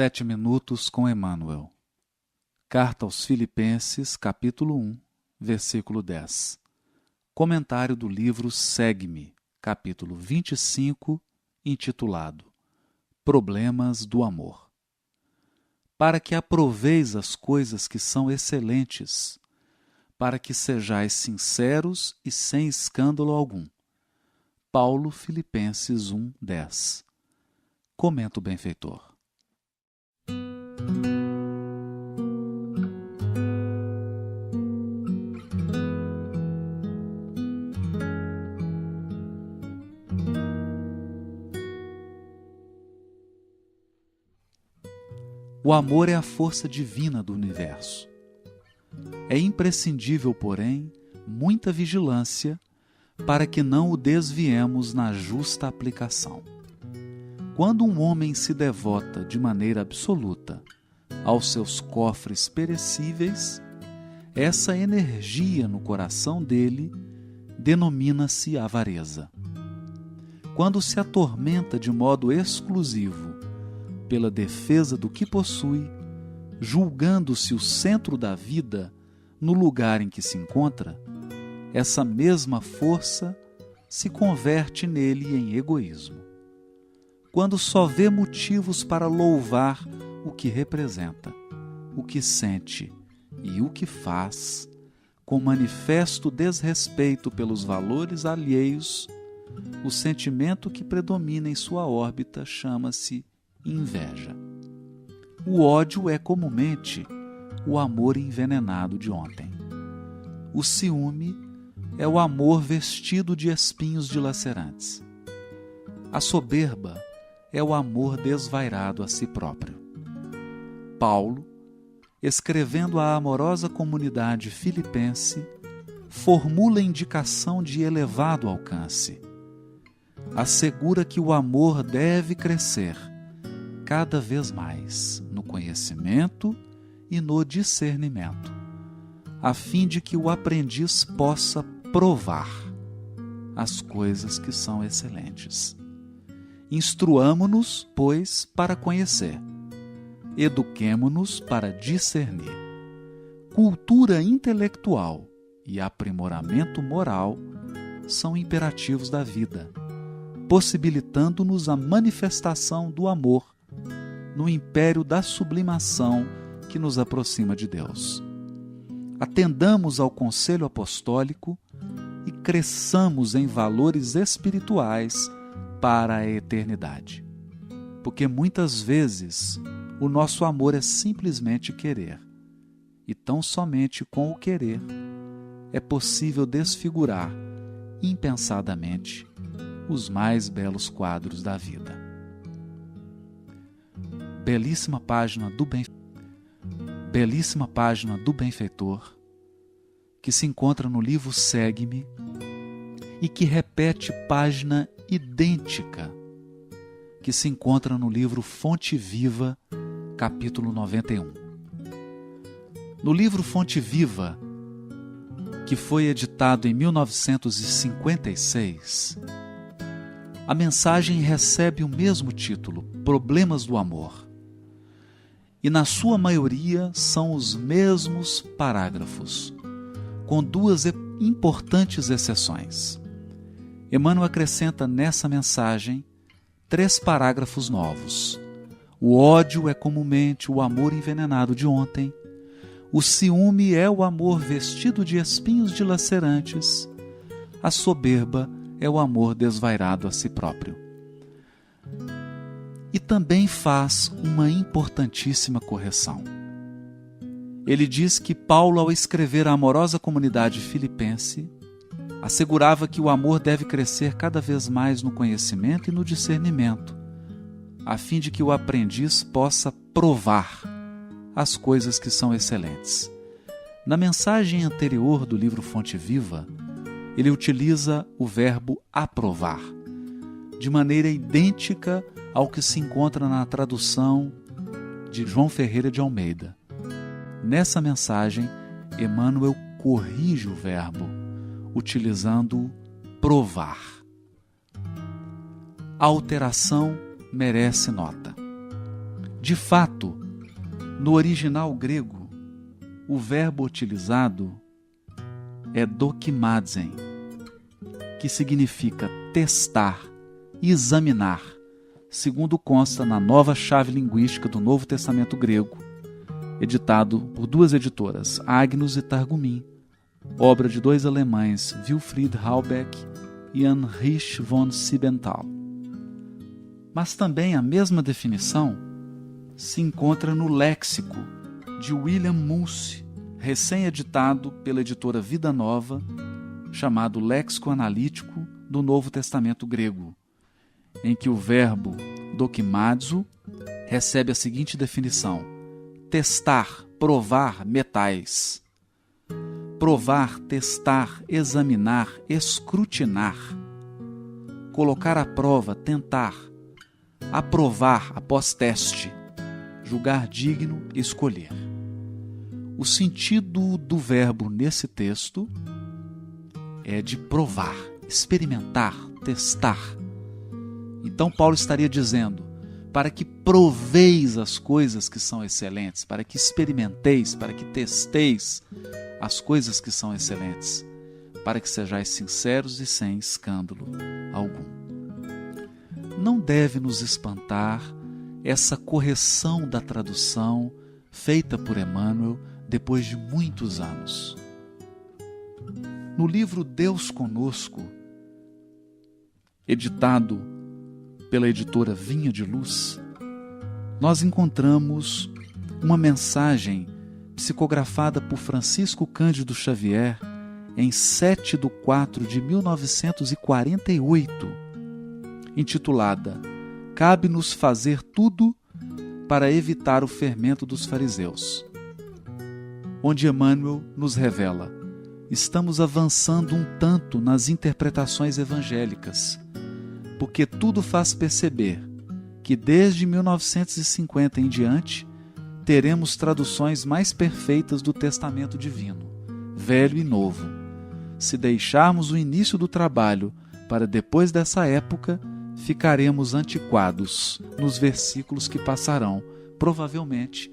7 minutos com Emmanuel. Carta aos Filipenses, capítulo 1, versículo 10. Comentário do livro Segue-me, capítulo 25, intitulado Problemas do Amor. Para que aproveis as coisas que são excelentes, para que sejais sinceros e sem escândalo algum. Paulo, Filipenses 1, 10. Comenta o benfeitor. O amor é a força divina do universo. É imprescindível, porém, muita vigilância para que não o desviemos na justa aplicação. Quando um homem se devota de maneira absoluta aos seus cofres perecíveis, essa energia no coração dele denomina-se avareza. Quando se atormenta de modo exclusivo pela defesa do que possui, julgando-se o centro da vida no lugar em que se encontra, essa mesma força se converte nele em egoísmo. Quando só vê motivos para louvar o que representa, o que sente e o que faz, com manifesto desrespeito pelos valores alheios, o sentimento que predomina em sua órbita chama-se inveja. O ódio é comumente o amor envenenado de ontem. O ciúme é o amor vestido de espinhos dilacerantes. A soberba é o amor desvairado a si próprio. Paulo, escrevendo à amorosa comunidade filipense, formula indicação de elevado alcance. Assegura que o amor deve crescer cada vez mais no conhecimento e no discernimento, a fim de que o aprendiz possa provar as coisas que são excelentes. Instruamo-nos, pois, para conhecer. Eduquemo-nos para discernir. Cultura intelectual e aprimoramento moral são imperativos da vida, possibilitando-nos a manifestação do amor no império da sublimação que nos aproxima de Deus. Atendamos ao conselho apostólico e cresçamos em valores espirituais para a eternidade. Porque muitas vezes o nosso amor é simplesmente querer, e tão somente com o querer é possível desfigurar impensadamente os mais belos quadros da vida. Belíssima página do benfeitor, que se encontra no livro Segue-me e que repete página idêntica que se encontra no livro Fonte Viva, capítulo 91. No livro Fonte Viva, que foi editado em 1956, a mensagem recebe o mesmo título, Problemas do Amor. E na sua maioria são os mesmos parágrafos, com duas importantes exceções. Emmanuel acrescenta nessa mensagem 3 parágrafos novos. O ódio é comumente o amor envenenado de ontem, o ciúme é o amor vestido de espinhos dilacerantes, a soberba é o amor desvairado a si próprio. E também faz uma importantíssima correção. Ele diz que Paulo, ao escrever à amorosa comunidade filipense, assegurava que o amor deve crescer cada vez mais no conhecimento e no discernimento, a fim de que o aprendiz possa provar as coisas que são excelentes. Na mensagem anterior do livro Fonte Viva, ele utiliza o verbo aprovar, de maneira idêntica ao que se encontra na tradução de João Ferreira de Almeida. Nessa mensagem, Emmanuel corrige o verbo, utilizando provar. A alteração merece nota. De fato, no original grego, o verbo utilizado é dokimazen, que significa testar, examinar, segundo consta na Nova Chave Linguística do Novo Testamento Grego, editado por duas editoras, Agnus e Targumim, obra de dois alemães, Wilfried Halbeck e Heinrich von Siebenthal. Mas também a mesma definição se encontra no léxico de William Moose, recém-editado pela editora Vida Nova, chamado Léxico Analítico do Novo Testamento Grego, em que o verbo dokimazo recebe a seguinte definição: testar, provar metais. Provar, testar, examinar, escrutinar. Colocar à prova, tentar. Aprovar após teste. Julgar digno, escolher. O sentido do verbo nesse texto é de provar, experimentar, testar. Então Paulo estaria dizendo: para que proveis as coisas que são excelentes, para que experimenteis, para que testeis as coisas que são excelentes, para que sejais sinceros e sem escândalo algum. Não deve nos espantar essa correção da tradução feita por Emmanuel depois de muitos anos. No livro Deus Conosco, editado pela editora Vinha de Luz, nós encontramos uma mensagem psicografada por Francisco Cândido Xavier em 7/4/1948, intitulada Cabe-nos fazer tudo para evitar o fermento dos fariseus, onde Emmanuel nos revela: estamos avançando um tanto nas interpretações evangélicas, porque tudo faz perceber que desde 1950 em diante teremos traduções mais perfeitas do Testamento Divino, Velho e Novo. Se deixarmos o início do trabalho para depois dessa época, ficaremos antiquados nos versículos que passarão, provavelmente,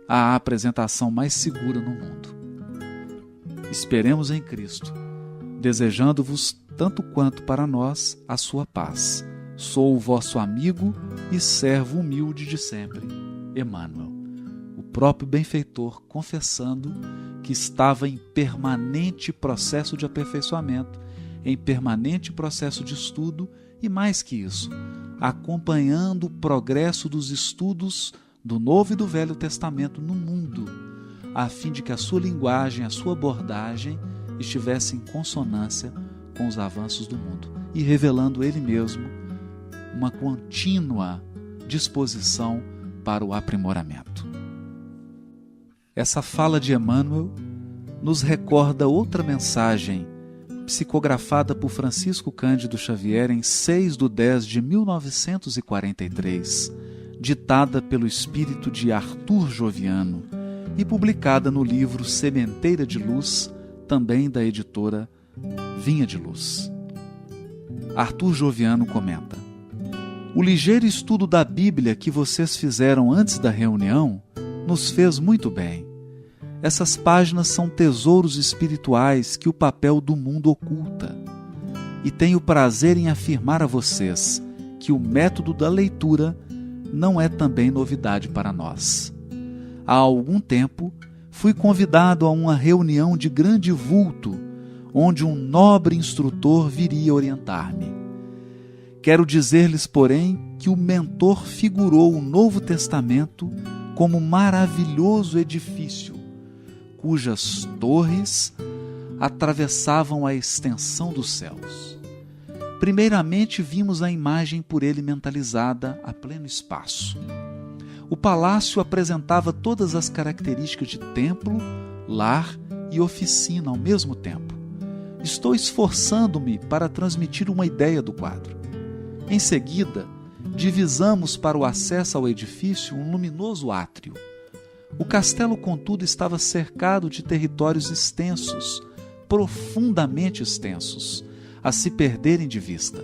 a apresentação mais segura no mundo. Esperemos em Cristo, desejando-vos tanto quanto para nós a sua paz. Sou o vosso amigo e servo humilde de sempre, Emmanuel. O próprio benfeitor confessando que estava em permanente processo de aperfeiçoamento, em permanente processo de estudo e, mais que isso, acompanhando o progresso dos estudos do Novo e do Velho Testamento no mundo, a fim de que a sua linguagem, a sua abordagem estivesse em consonância com os avanços do mundo e revelando ele mesmo uma contínua disposição para o aprimoramento. Essa fala de Emmanuel nos recorda outra mensagem psicografada por Francisco Cândido Xavier em 6/10/1943, ditada pelo espírito de Arthur Joviano e publicada no livro Sementeira de Luz, também da editora Vinha de Luz. Arthur Joviano comenta: o ligeiro estudo da Bíblia que vocês fizeram antes da reunião nos fez muito bem. Essas páginas são tesouros espirituais que o papel do mundo oculta. E tenho prazer em afirmar a vocês que o método da leitura não é também novidade para nós. Há algum tempo, fui convidado a uma reunião de grande vulto, onde um nobre instrutor viria orientar-me. Quero dizer-lhes, porém, que o mentor figurou o Novo Testamento como maravilhoso edifício, cujas torres atravessavam a extensão dos céus. Primeiramente vimos a imagem por ele mentalizada a pleno espaço. O palácio apresentava todas as características de templo, lar e oficina ao mesmo tempo. Estou esforçando-me para transmitir uma ideia do quadro. Em seguida, divisamos para o acesso ao edifício um luminoso átrio. O castelo, contudo, estava cercado de territórios extensos, profundamente extensos, a se perderem de vista.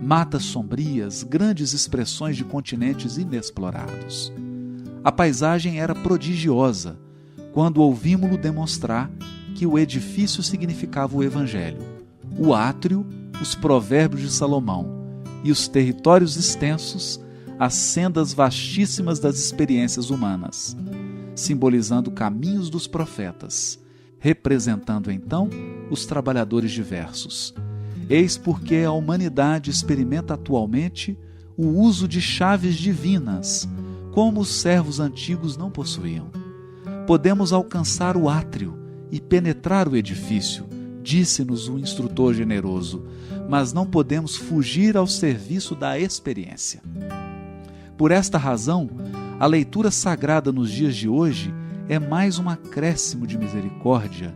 Matas sombrias, grandes expressões de continentes inexplorados. A paisagem era prodigiosa quando ouvimos-lo demonstrar que o edifício significava o Evangelho, o átrio, os provérbios de Salomão e os territórios extensos, as sendas vastíssimas das experiências humanas, simbolizando caminhos dos profetas, representando então os trabalhadores diversos. Eis porque a humanidade experimenta atualmente o uso de chaves divinas, como os servos antigos não possuíam. Podemos alcançar o átrio e penetrar o edifício, disse-nos o instrutor generoso, mas não podemos fugir ao serviço da experiência. Por esta razão, a leitura sagrada nos dias de hoje é mais um acréscimo de misericórdia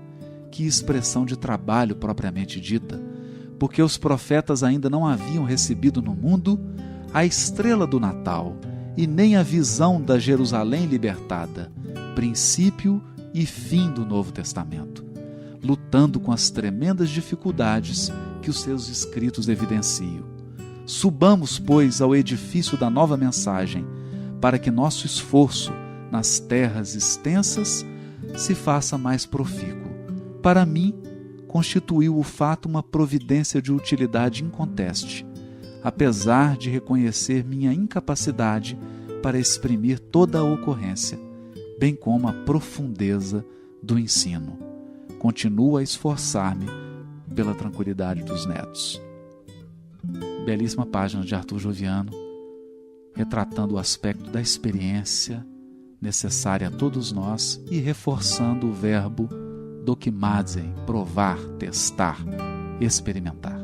que expressão de trabalho propriamente dita, porque os profetas ainda não haviam recebido no mundo a estrela do Natal e nem a visão da Jerusalém libertada, princípio e fim do Novo Testamento, lutando com as tremendas dificuldades que os seus escritos evidenciam. Subamos, pois, ao edifício da nova mensagem, para que nosso esforço nas terras extensas se faça mais profícuo. Para mim, constituiu o fato uma providência de utilidade inconteste, apesar de reconhecer minha incapacidade para exprimir toda a ocorrência, bem como a profundeza do ensino. Continuo a esforçar-me pela tranquilidade dos netos. Belíssima página de Arthur Joviano, retratando o aspecto da experiência necessária a todos nós e reforçando o verbo dokimazen, provar, testar, experimentar.